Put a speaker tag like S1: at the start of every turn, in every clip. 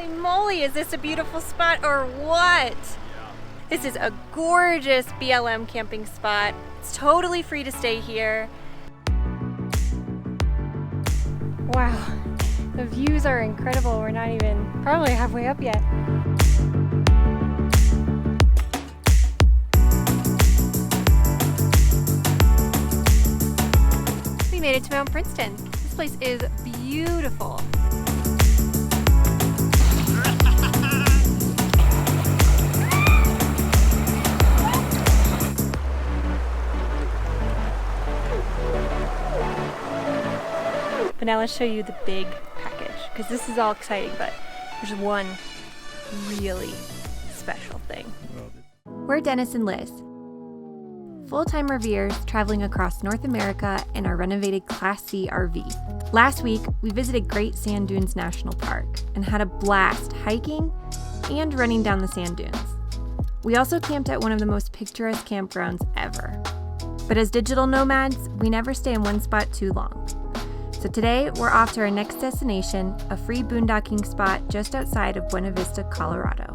S1: Holy moly, is this a beautiful spot or what? This is a gorgeous BLM camping spot. It's totally free to stay here. Wow, the views are incredible. We're not even probably halfway up yet. We made it to Mount Princeton. This place is beautiful. But now let's show you the big package, because this is all exciting, but there's one really special thing. We're Dennis and Liz, full-time RVers traveling across North America in our renovated Class C RV. Last week, we visited Great Sand Dunes National Park and had a blast hiking and running down the sand dunes. We also camped at one of the most picturesque campgrounds ever. But as digital nomads, we never stay in one spot too long. So today, we're off to our next destination, a free boondocking spot just outside of Buena Vista, Colorado.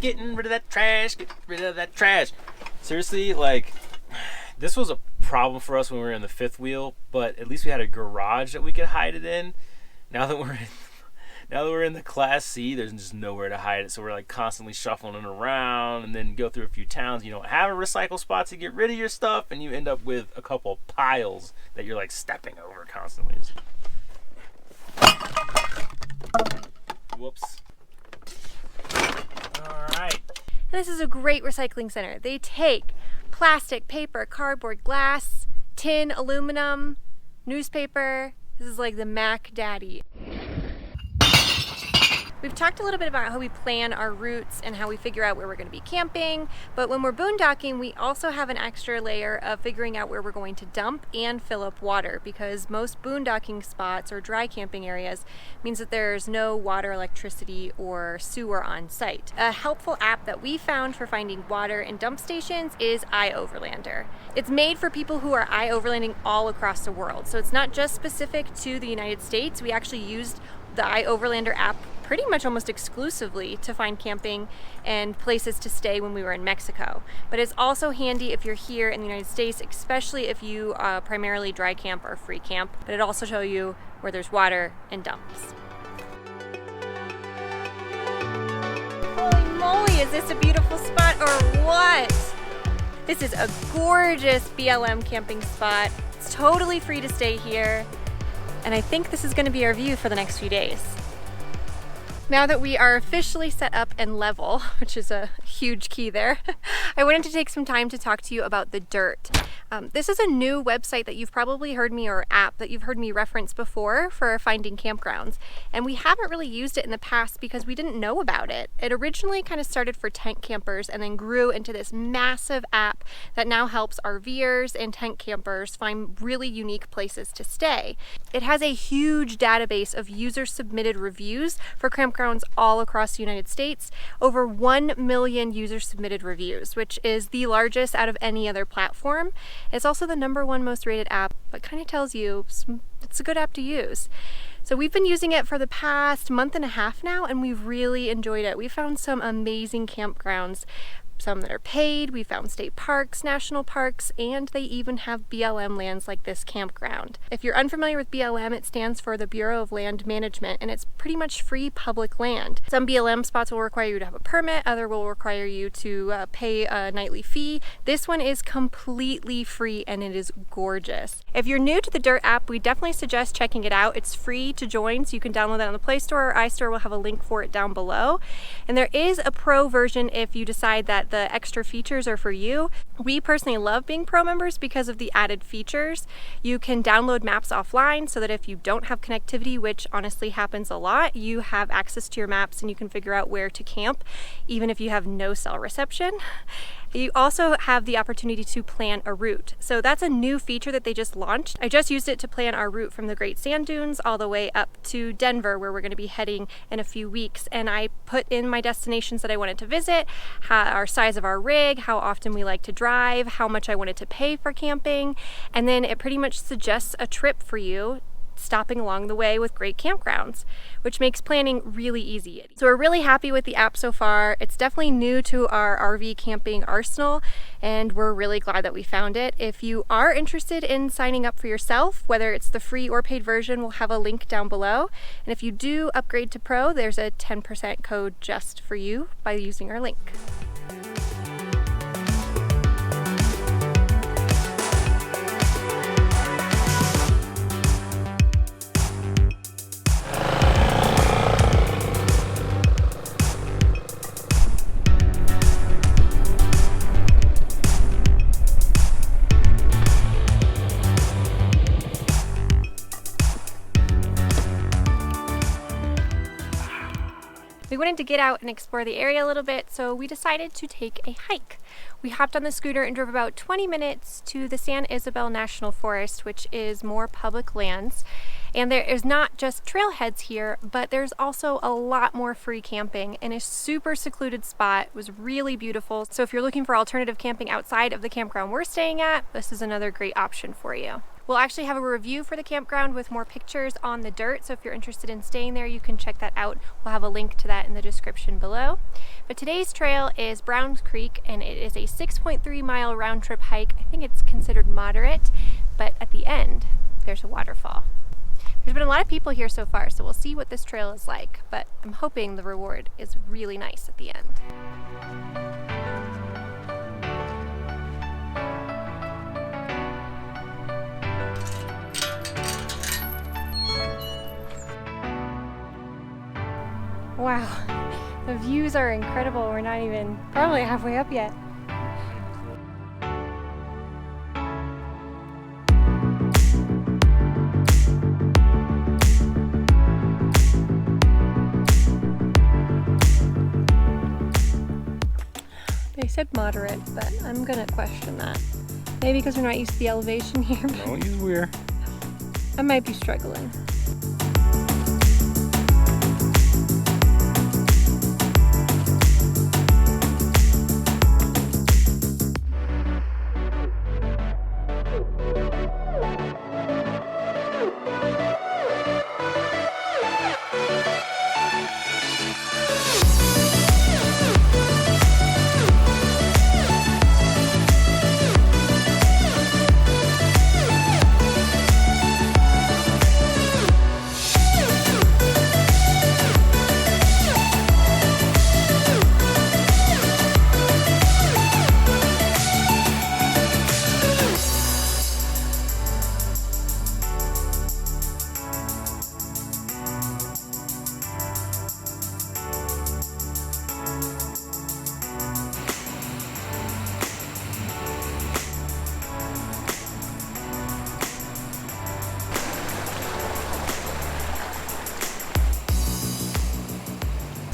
S2: Getting rid of that trash, get rid of that trash. Seriously, like, this was a problem for us when we were in the fifth wheel, but at least we had a garage that we could hide it in. Now that we're in the Class C, there's just nowhere to hide it, so we're like constantly shuffling it around, and then go through a few towns. You don't have a recycle spot to get rid of your stuff, and you end up with a couple piles that you're like stepping over constantly. Whoops. Alright.
S1: This is a great recycling center. They take plastic, paper, cardboard, glass, tin, aluminum, newspaper. This is like the Mac Daddy. We've talked a little bit about how we plan our routes and how we figure out where we're going to be camping, but when we're boondocking, we also have an extra layer of figuring out where we're going to dump and fill up water, because most boondocking spots or dry camping areas means that there's no water, electricity, or sewer on site. A helpful app that we found for finding water and dump stations is iOverlander. It's made for people who are iOverlanding all across the world, so it's not just specific to the United States. We actually used the iOverlander app pretty much almost exclusively to find camping and places to stay when we were in Mexico. But it's also handy if you're here in the United States, especially if you primarily dry camp or free camp. But it also shows you where there's water and dumps. Holy moly, is this a beautiful spot or what? This is a gorgeous BLM camping spot. It's totally free to stay here. And I think this is going to be our view for the next few days. Now that we are officially set up and level, which is a huge key there, I wanted to take some time to talk to you about the Dyrt. This is a new website that you've probably heard me, or app that you've heard me reference before for finding campgrounds. And we haven't really used it in the past because we didn't know about it. It originally kind of started for tent campers and then grew into this massive app that now helps RVers and tent campers find really unique places to stay. It has a huge database of user-submitted reviews for campgrounds all across the United States, over 1 million user-submitted reviews, which is the largest out of any other platform. It's also the #1 most rated app, but kind of tells you it's a good app to use. So we've been using it for the past month and a half now, and we've really enjoyed it. We found some amazing campgrounds, some that are paid. We found state parks, national parks, and they even have BLM lands like this campground. If you're unfamiliar with BLM, it stands for the Bureau of Land Management, and it's pretty much free public land. Some BLM spots will require you to have a permit, other will require you to pay a nightly fee. This one is completely free and it is gorgeous. If you're new to the Dyrt app, we definitely suggest checking it out. It's free to join, so you can download that on the Play Store or iStore. We'll have a link for it down below. And there is a pro version if you decide that the extra features are for you. We personally love being Pro members because of the added features. You can download maps offline so that if you don't have connectivity, which honestly happens a lot, you have access to your maps and you can figure out where to camp, even if you have no cell reception. You also have the opportunity to plan a route. So that's a new feature that they just launched. I just used it to plan our route from the Great Sand Dunes all the way up to Denver, where we're going to be heading in a few weeks. And I put in my destinations that I wanted to visit, our size of our rig, how often we like to drive, how much I wanted to pay for camping. And then it pretty much suggests a trip for you, stopping along the way with great campgrounds, which makes planning really easy. So we're really happy with the app so far. It's definitely new to our RV camping arsenal, and we're really glad that we found it. If you are interested in signing up for yourself, whether it's the free or paid version, we'll have a link down below. And if you do upgrade to Pro, there's a 10% code just for you by using our link. We wanted to get out and explore the area a little bit, so we decided to take a hike. We hopped on the scooter and drove about 20 minutes to the San Isabel National Forest, which is more public lands. And there is not just trailheads here, but there's also a lot more free camping in a super secluded spot. It was really beautiful. So if you're looking for alternative camping outside of the campground we're staying at, this is another great option for you. We'll actually have a review for the campground with more pictures on the Dyrt, so if you're interested in staying there, you can check that out. We'll have a link to that in the description below. But today's trail is Browns Creek, and it is a 6.3 mile round trip hike. I think it's considered moderate, but at the end, there's a waterfall. There's been a lot of people here so far, so we'll see what this trail is like, but I'm hoping the reward is really nice at the end. Wow, the views are incredible. We're not even probably halfway up yet. They said moderate, but I'm gonna question that. Maybe because we're not used to the elevation here.
S2: Don't use weir.
S1: I might be struggling.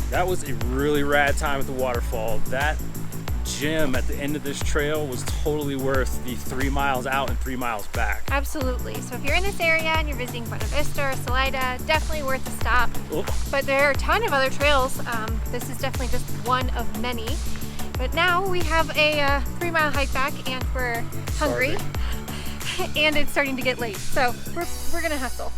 S2: That was a really rad time at the waterfall. That gym at the end of this trail was totally worth the 3 miles out and 3 miles back.
S1: Absolutely. So if you're in this area and you're visiting Buena Vista or Salida, definitely worth a stop.
S2: Oh.
S1: But there are a ton of other trails. This is definitely just one of many. But now we have a 3 mile hike back and we're hungry. And it's starting to get late. So we're gonna hustle.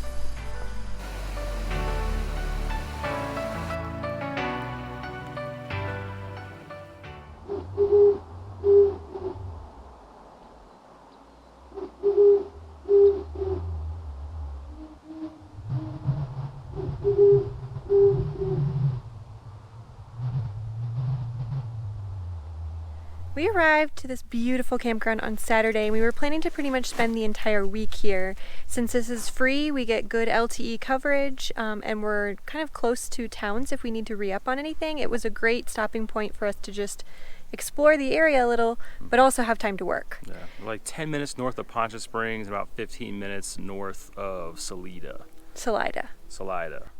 S1: We arrived to this beautiful campground on Saturday and we were planning to pretty much spend the entire week here. Since this is free, we get good LTE coverage and we're kind of close to towns if we need to re-up on anything. It was a great stopping point for us to just explore the area a little, but also have time to work.
S2: Yeah, like 10 minutes north of Poncha Springs, about 15 minutes north of Salida.
S1: Salida.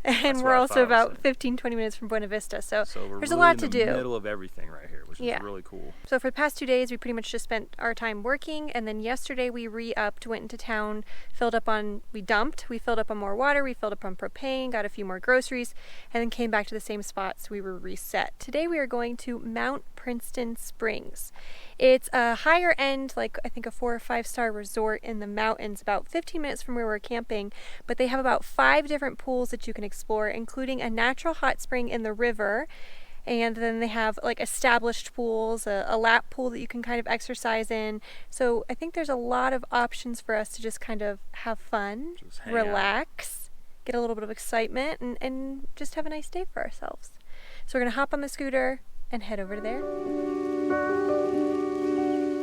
S1: And we're also about 15-20 minutes from Buena Vista, so
S2: we're
S1: there's
S2: really
S1: a lot to do.
S2: in the middle of everything right here, which is really cool.
S1: So for the past 2 days, we pretty much just spent our time working, and then yesterday we re-upped, went into town, we filled up on more water, we filled up on propane, got a few more groceries, and then came back to the same spots. We were reset. Today we are going to Mount Princeton Springs. It's a higher end, like I think a 4 or 5 star resort in the mountains, about 15 minutes from where we're camping, but they have about 5 different pools that you can explore, including a natural hot spring in the river, and then they have like established pools, a lap pool that you can kind of exercise in. So I think there's a lot of options for us to just kind of have fun, relax, get a little bit of excitement, and just have a nice day for ourselves. So we're gonna hop on the scooter and head over there.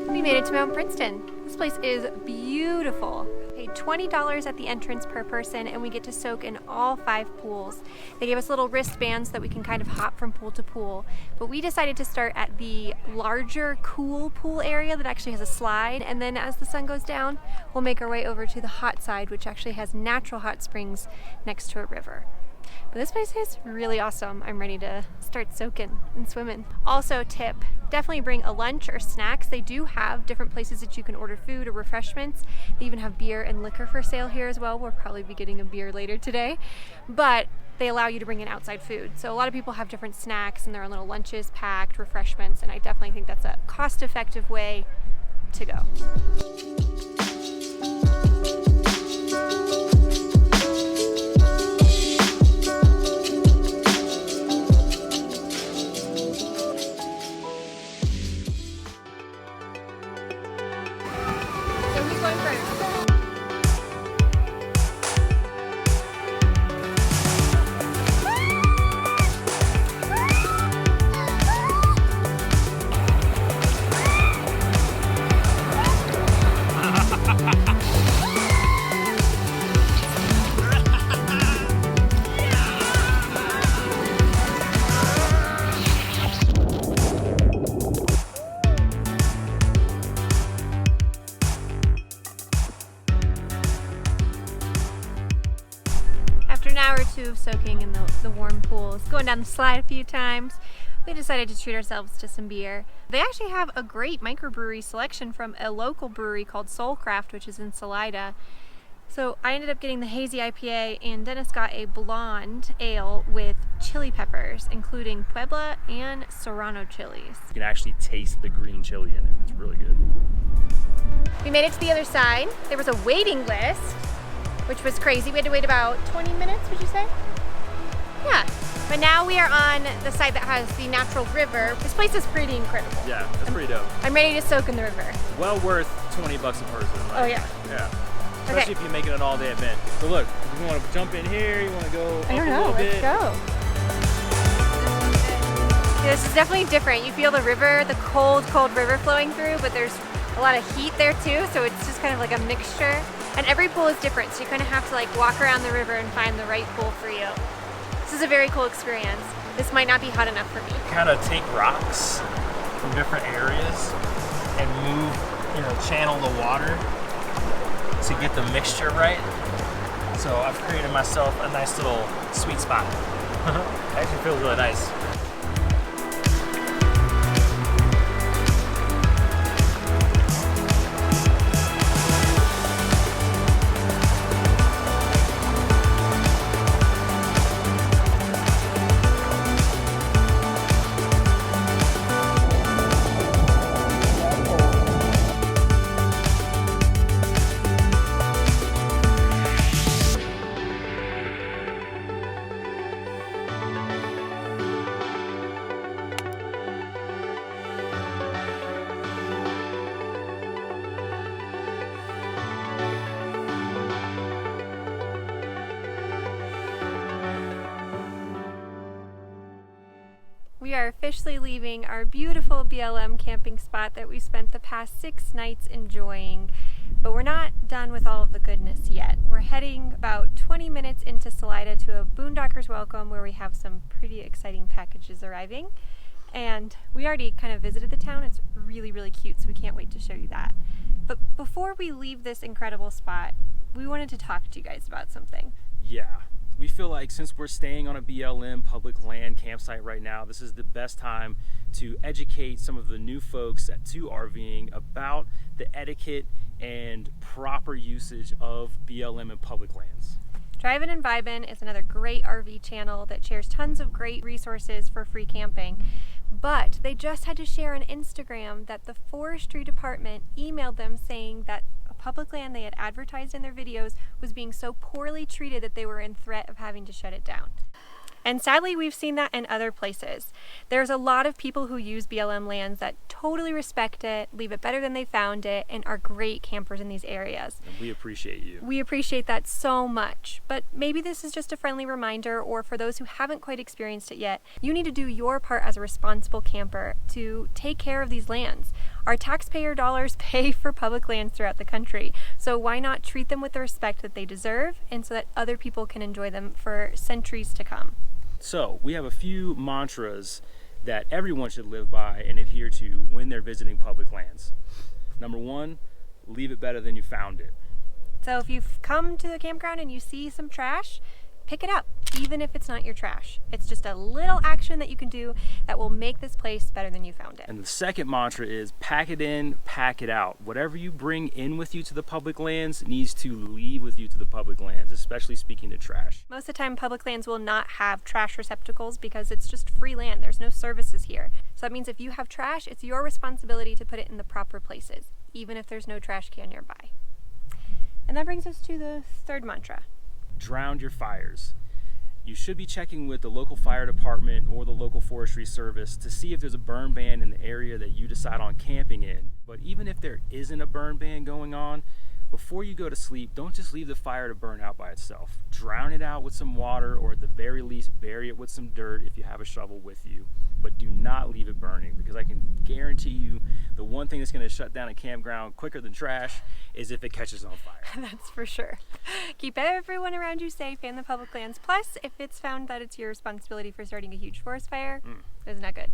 S1: We made it to Mount Princeton. This place is beautiful. We paid $20 at the entrance per person, and we get to soak in all 5 pools. They gave us little wristbands so that we can kind of hop from pool to pool. But we decided to start at the larger, cool pool area that actually has a slide, and then as the sun goes down, we'll make our way over to the hot side, which actually has natural hot springs next to a river. But this place is really awesome. I'm ready to start soaking and swimming. Also, tip, definitely bring a lunch or snacks. They do have different places that you can order food or refreshments. They even have beer and liquor for sale here as well. We'll probably be getting a beer later today, but they allow you to bring in outside food. So a lot of people have different snacks and their own little lunches packed, refreshments, and I definitely think that's a cost-effective way to go. An hour or 2 of soaking in the warm pools, going down the slide a few times, we decided to treat ourselves to some beer. They actually have a great microbrewery selection from a local brewery called Soulcraft, which is in Salida. So I ended up getting the hazy IPA, and Dennis got a blonde ale with chili peppers, including Puebla and Serrano chilies.
S2: You can actually taste the green chili in it. It's really good.
S1: We made it to the other side. There was a waiting list, which was crazy. We had to wait about 20 minutes, would you say? Yeah. But now we are on the side that has the natural river. This place is pretty incredible.
S2: Yeah, it's pretty dope.
S1: I'm ready to soak in the river.
S2: Well worth $20 a person. Like,
S1: oh yeah.
S2: Yeah. Especially if you make it an all-day event. So look, if you want to jump in here, you want to go up a little bit.
S1: Let's go. This is definitely different. You feel the river, the cold river flowing through, but there's a lot of heat there too, so it's just kind of like a mixture. And every pool is different, so you kind of have to like walk around the river and find the right pool for you. This is a very cool experience. This might not be hot enough for me.
S2: Kind of take rocks from different areas and move, channel the water to get the mixture right. So I've created myself a nice little sweet spot. It actually feels really nice.
S1: We are officially leaving our beautiful BLM camping spot that we spent the past 6 nights enjoying, but we're not done with all of the goodness yet. We're heading about 20 minutes into Salida to a Boondocker's Welcome where we have some pretty exciting packages arriving, and we already kind of visited the town. It's really, really cute, so we can't wait to show you that. But before we leave this incredible spot, we wanted to talk to you guys about something.
S2: Yeah, we feel like since we're staying on a BLM public land campsite right now, this is the best time to educate some of the new folks to RVing about the etiquette and proper usage of BLM and public lands.
S1: Drivin' and Vibin' is another great RV channel that shares tons of great resources for free camping. But they just had to share on Instagram that the forestry department emailed them saying that a public land they had advertised in their videos was being so poorly treated that they were in threat of having to shut it down. And sadly, we've seen that in other places. There's a lot of people who use BLM lands that totally respect it, leave it better than they found it, and are great campers in these areas.
S2: And we appreciate you.
S1: We appreciate that so much. But maybe this is just a friendly reminder, or for those who haven't quite experienced it yet, you need to do your part as a responsible camper to take care of these lands. Our taxpayer dollars pay for public lands throughout the country, so why not treat them with the respect that they deserve, and so that other people can enjoy them for centuries to come.
S2: So we have a few mantras that everyone should live by and adhere to when they're visiting public lands. Number one, leave it better than you found it.
S1: So if you've come to the campground and you see some trash, pick it up, even if it's not your trash. It's just a little action that you can do that will make this place better than you found it.
S2: And the second mantra is pack it in, pack it out. Whatever you bring in with you to the public lands needs to leave with you to the public lands, especially speaking to trash.
S1: Most of the time, public lands will not have trash receptacles because it's just free land. There's no services here. So that means if you have trash, it's your responsibility to put it in the proper places, even if there's no trash can nearby. And that brings us to the third mantra.
S2: Drown your fires. You should be checking with the local fire department or the local forestry service to see if there's a burn ban in the area that you decide on camping in. But even if there isn't a burn ban going on, before you go to sleep, don't just leave the fire to burn out by itself. Drown it out with some water, or at the very least, bury it with some dirt if you have a shovel with you. But do not leave it burning, because I can guarantee you the one thing that's going to shut down a campground quicker than trash is if it catches on fire.
S1: That's for sure. Keep everyone around you safe in the public lands. Plus, if it's found that it's your responsibility for starting a huge forest fire, it's not good.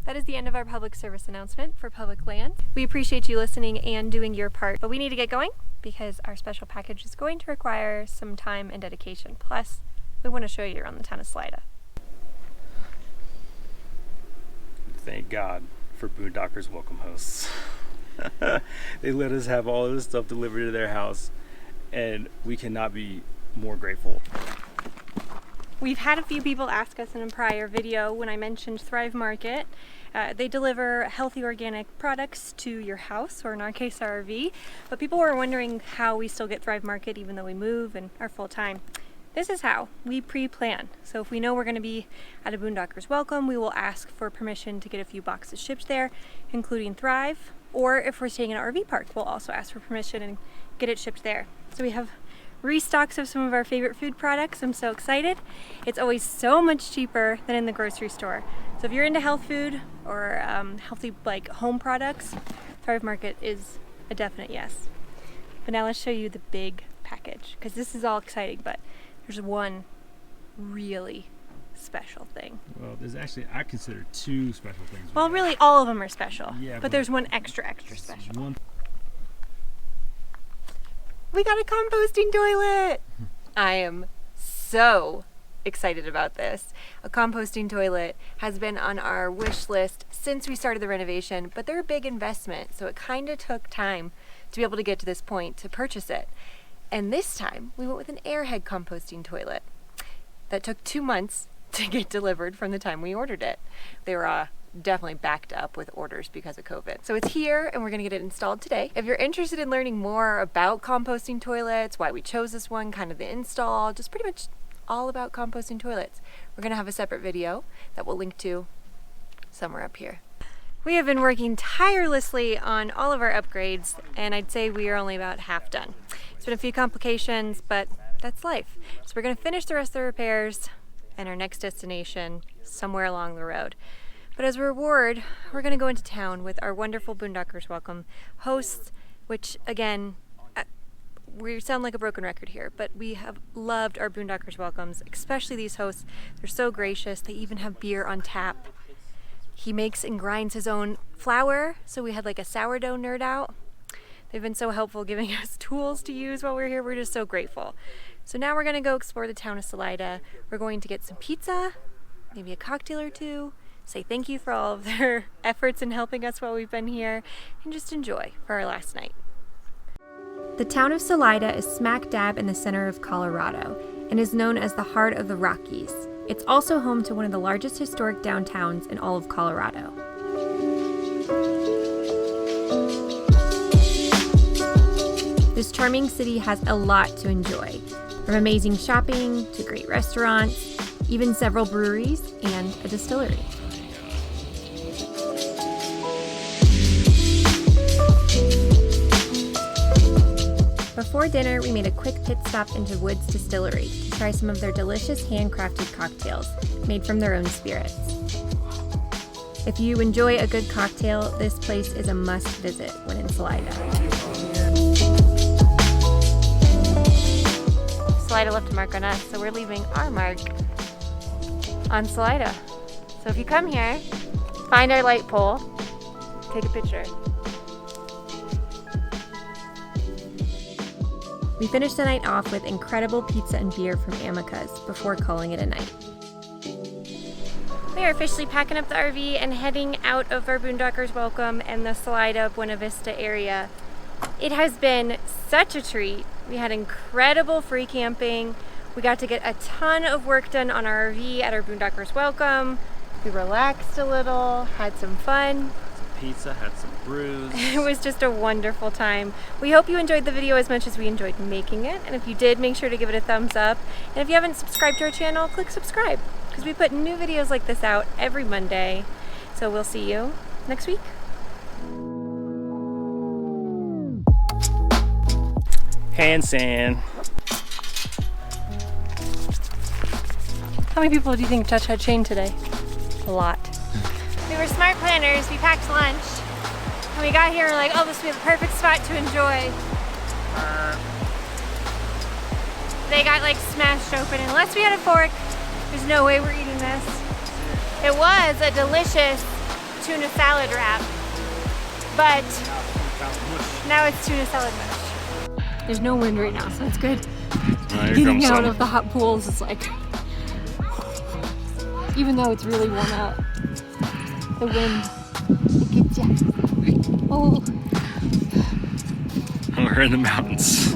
S1: That is the end of our public service announcement for public land. We appreciate you listening and doing your part, but we need to get going because our special package is going to require some time and dedication. Plus, we want to show you around the town of Salida.
S2: Thank God for Boondockers welcome hosts. They let us have all of this stuff delivered to their house, and we cannot be more grateful.
S1: We've had a few people ask us in a prior video when I mentioned Thrive Market. They deliver healthy organic products to your house, or in our case, our RV. But people were wondering how we still get Thrive Market even though we move and are full-time. This is how. We pre-plan. So if we know we're going to be at a Boondockers Welcome, we will ask for permission to get a few boxes shipped there, including Thrive. Or if we're staying in an RV park, we'll also ask for permission and get it shipped there. So we have restocks of some of our favorite food products. I'm so excited. It's always so much cheaper than in the grocery store. So if you're into health food or healthy like home products, Thrive Market is a definite yes. But now let's show you the big package, because this is all exciting, but there's one really special thing.
S2: Well, there's actually, I consider two special things.
S1: Well, really all of them are special,
S2: yeah,
S1: but there's one extra special.
S2: One.
S1: We got a composting toilet! I am so excited about this. A composting toilet has been on our wish list since we started the renovation, but they're a big investment, so it kind of took time to be able to get to this point to purchase it. And this time, we went with an Airhead composting toilet that took 2 months to get delivered from the time we ordered it. They were definitely backed up with orders because of COVID. So it's here and we're gonna get it installed today. If you're interested in learning more about composting toilets, why we chose this one, kind of the install, just pretty much all about composting toilets, we're gonna have a separate video that we'll link to somewhere up here. We have been working tirelessly on all of our upgrades, and I'd say we are only about half done. It's been a few complications, but that's life. So we're gonna finish the rest of the repairs and our next destination somewhere along the road. But as a reward, we're gonna go into town with our wonderful Boondockers Welcome hosts, which again, we sound like a broken record here, but we have loved our Boondockers Welcomes, especially these hosts. They're so gracious. They even have beer on tap. He makes and grinds his own flour, so we had like a sourdough nerd out. They've been so helpful giving us tools to use while we're here. We're just so grateful. So now we're gonna go explore the town of Salida. We're going to get some pizza, maybe a cocktail or two, say thank you for all of their efforts in helping us while we've been here, and just enjoy for our last night. The town of Salida is smack dab in the center of Colorado and is known as the heart of the Rockies. It's also home to one of the largest historic downtowns in all of Colorado. This charming city has a lot to enjoy, from amazing shopping to great restaurants, even several breweries and a distillery. Before dinner, we made a quick pit stop into Wood's Distillery to try some of their delicious handcrafted cocktails made from their own spirits. If you enjoy a good cocktail, this place is a must visit when in Salida. Salida left a mark on us, so we're leaving our mark on Salida. So if you come here, find our light pole, take a picture. We finished the night off with incredible pizza and beer from Amica's before calling it a night. We are officially packing up the RV and heading out of our Boondockers Welcome and the Salida Buena Vista area. It has been such a treat. We had incredible free camping. We got to get a ton of work done on our RV at our Boondockers Welcome. We relaxed a little, had some fun.
S2: Pizza, had some brews.
S1: It was just a wonderful time. We hope you enjoyed the video as much as we enjoyed making it. And if you did, make sure to give it a thumbs up. And if you haven't subscribed to our channel, click subscribe, because we put new videos like this out every Monday. So we'll see you next week.
S2: Hand sand.
S1: How many people do you think Dutch had chained today? A lot. We were smart planners. We packed lunch. And we got here and we're like, oh, this would be the perfect spot to enjoy. They got like smashed open. Unless we had a fork, there's no way we're eating this. It was a delicious tuna salad wrap. But now it's tuna salad mush. There's no wind right now, so it's good. Getting out of the hot pools is like, even though it's really warm out, the wind, it gets you. Oh.
S2: We're in the mountains.